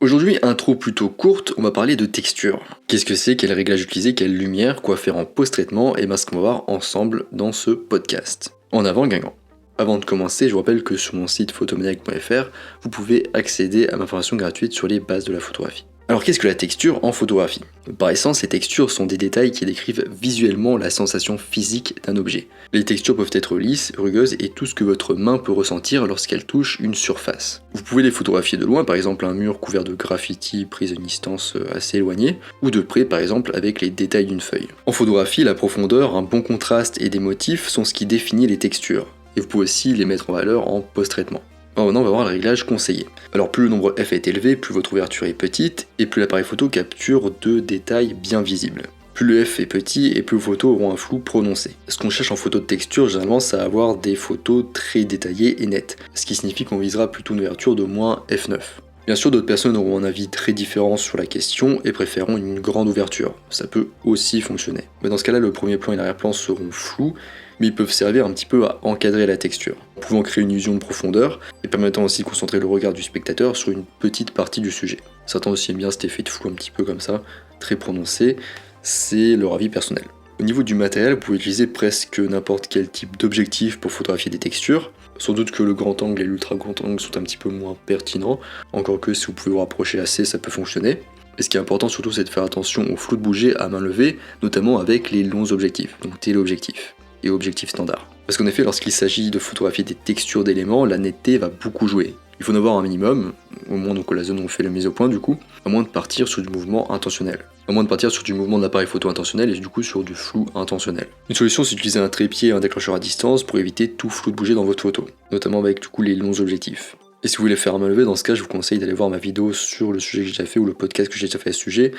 Aujourd'hui, intro plutôt courte, on va parler de texture. Qu'est-ce que c'est, quel réglage utiliser, quelle lumière, quoi faire en post-traitement, et bien ce qu'on va voir ensemble dans ce podcast. En avant Guingamp. Avant de commencer, je vous rappelle que sur mon site photomaniac.fr, vous pouvez accéder à ma formation gratuite sur les bases de la photographie. Alors qu'est-ce que la texture en photographie? Par essence, les textures sont des détails qui décrivent visuellement la sensation physique d'un objet. Les textures peuvent être lisses, rugueuses et tout ce que votre main peut ressentir lorsqu'elle touche une surface. Vous pouvez les photographier de loin, par exemple un mur couvert de graffiti pris à une distance assez éloignée, ou de près par exemple avec les détails d'une feuille. En photographie, la profondeur, un bon contraste et des motifs sont ce qui définit les textures. Et vous pouvez aussi les mettre en valeur en post-traitement. Alors maintenant on va voir le réglage conseillé. Alors plus le nombre f est élevé, plus votre ouverture est petite, et plus l'appareil photo capture de détails bien visibles. Plus le f est petit et plus vos photos auront un flou prononcé. Ce qu'on cherche en photo de texture, généralement, c'est à avoir des photos très détaillées et nettes, ce qui signifie qu'on visera plutôt une ouverture de moins f9. Bien sûr, d'autres personnes auront un avis très différent sur la question et préféreront une grande ouverture. Ça peut aussi fonctionner. Mais dans ce cas-là, le premier plan et l'arrière-plan seront flous, mais ils peuvent servir un petit peu à encadrer la texture, pouvant créer une illusion de profondeur et permettant aussi de concentrer le regard du spectateur sur une petite partie du sujet. Certains aussi aiment bien cet effet de flou un petit peu comme ça, très prononcé, c'est leur avis personnel. Au niveau du matériel, vous pouvez utiliser presque n'importe quel type d'objectif pour photographier des textures. Sans doute que le grand angle et l'ultra grand angle sont un petit peu moins pertinents, encore que si vous pouvez vous rapprocher assez, ça peut fonctionner. Et ce qui est important surtout, c'est de faire attention au flou de bouger à main levée, notamment avec les longs objectifs, donc téléobjectifs et objectifs standards. Parce qu'en effet, lorsqu'il s'agit de photographier des textures d'éléments, la netteté va beaucoup jouer. Il faut en avoir un minimum, au moins donc la zone où on fait la mise au point du coup, à moins de partir sur du mouvement intentionnel. À moins de partir sur du mouvement de l'appareil photo intentionnel et du coup sur du flou intentionnel. Une solution, c'est d'utiliser un trépied et un déclencheur à distance pour éviter tout flou de bouger dans votre photo, notamment avec du coup les longs objectifs. Et si vous voulez faire à main levée, dans ce cas, je vous conseille d'aller voir ma vidéo sur le sujet que j'ai déjà fait ou le podcast que j'ai déjà fait à ce sujet.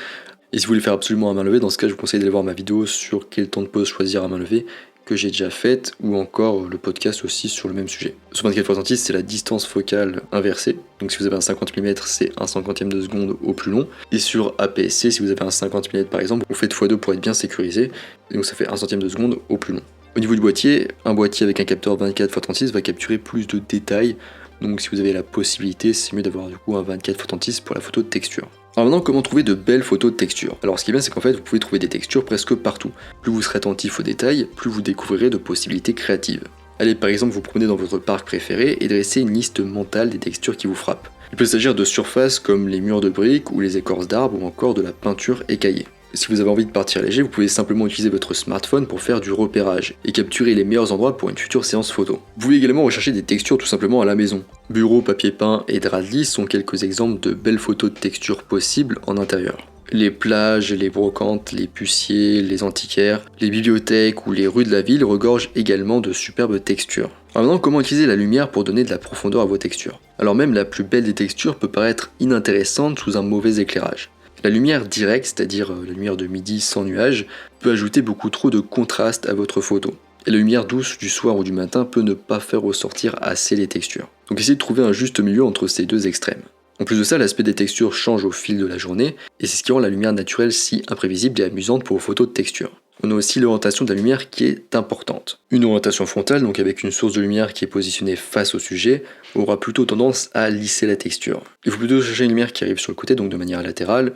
Et si vous voulez faire absolument à main levée, dans ce cas, je vous conseille d'aller voir ma vidéo sur quel temps de pause choisir à main levée que j'ai déjà faite, ou encore le podcast aussi sur le même sujet. Sur 24x36, c'est la distance focale inversée, donc si vous avez un 50 mm, c'est un 50e de seconde au plus long, et sur APS-C, si vous avez un 50 mm par exemple, vous faites x2 pour être bien sécurisé, et donc ça fait un centième de seconde au plus long. Au niveau du boîtier, un boîtier avec un capteur 24x36 va capturer plus de détails, donc si vous avez la possibilité, c'est mieux d'avoir du coup un 24x36 pour la photo de texture. Alors maintenant, comment trouver de belles photos de texture? Alors ce qui est bien, c'est qu'en fait, vous pouvez trouver des textures presque partout. Plus vous serez attentif aux détails, plus vous découvrirez de possibilités créatives. Allez par exemple vous promener dans votre parc préféré et dresser une liste mentale des textures qui vous frappent. Il peut s'agir de surfaces comme les murs de briques ou les écorces d'arbres ou encore de la peinture écaillée. Si vous avez envie de partir léger, vous pouvez simplement utiliser votre smartphone pour faire du repérage et capturer les meilleurs endroits pour une future séance photo. Vous pouvez également rechercher des textures tout simplement à la maison. Bureau, papier peint et drap de lit sont quelques exemples de belles photos de textures possibles en intérieur. Les plages, les brocantes, les puciers, les antiquaires, les bibliothèques ou les rues de la ville regorgent également de superbes textures. Alors maintenant, comment utiliser la lumière pour donner de la profondeur à vos textures? Alors même la plus belle des textures peut paraître inintéressante sous un mauvais éclairage. La lumière directe, c'est-à-dire la lumière de midi sans nuage, peut ajouter beaucoup trop de contraste à votre photo. Et la lumière douce du soir ou du matin peut ne pas faire ressortir assez les textures. Donc essayez de trouver un juste milieu entre ces deux extrêmes. En plus de ça, l'aspect des textures change au fil de la journée, et c'est ce qui rend la lumière naturelle si imprévisible et amusante pour vos photos de texture. On a aussi l'orientation de la lumière qui est importante. Une orientation frontale, donc avec une source de lumière qui est positionnée face au sujet, aura plutôt tendance à lisser la texture. Il faut plutôt chercher une lumière qui arrive sur le côté, donc de manière latérale,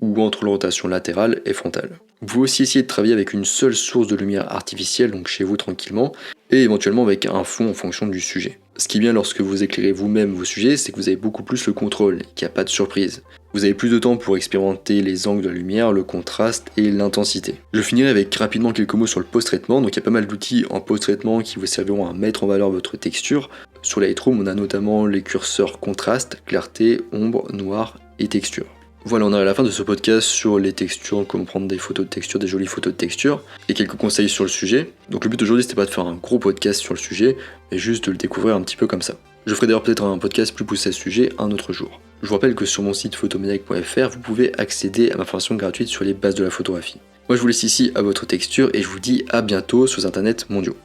ou entre l'orientation latérale et frontale. Vous pouvez aussi essayer de travailler avec une seule source de lumière artificielle, donc chez vous tranquillement, et éventuellement avec un fond en fonction du sujet. Ce qui est bien lorsque vous éclairez vous-même vos sujets, c'est que vous avez beaucoup plus le contrôle, qu'il n'y a pas de surprise. Vous avez plus de temps pour expérimenter les angles de la lumière, le contraste et l'intensité. Je finirai avec rapidement quelques mots sur le post-traitement. Donc il y a pas mal d'outils en post-traitement qui vous serviront à mettre en valeur votre texture. Sur Lightroom, on a notamment les curseurs contraste, clarté, ombre, noir et texture. Voilà, on arrive à la fin de ce podcast sur les textures, comment prendre des photos de texture, des jolies photos de texture, et quelques conseils sur le sujet. Donc le but aujourd'hui, c'était pas de faire un gros podcast sur le sujet, mais juste de le découvrir un petit peu comme ça. Je ferai d'ailleurs peut-être un podcast plus poussé à ce sujet un autre jour. Je vous rappelle que sur mon site photomaniac.fr, vous pouvez accéder à ma formation gratuite sur les bases de la photographie. Moi je vous laisse ici à votre texture et je vous dis à bientôt sur Internet mondiaux.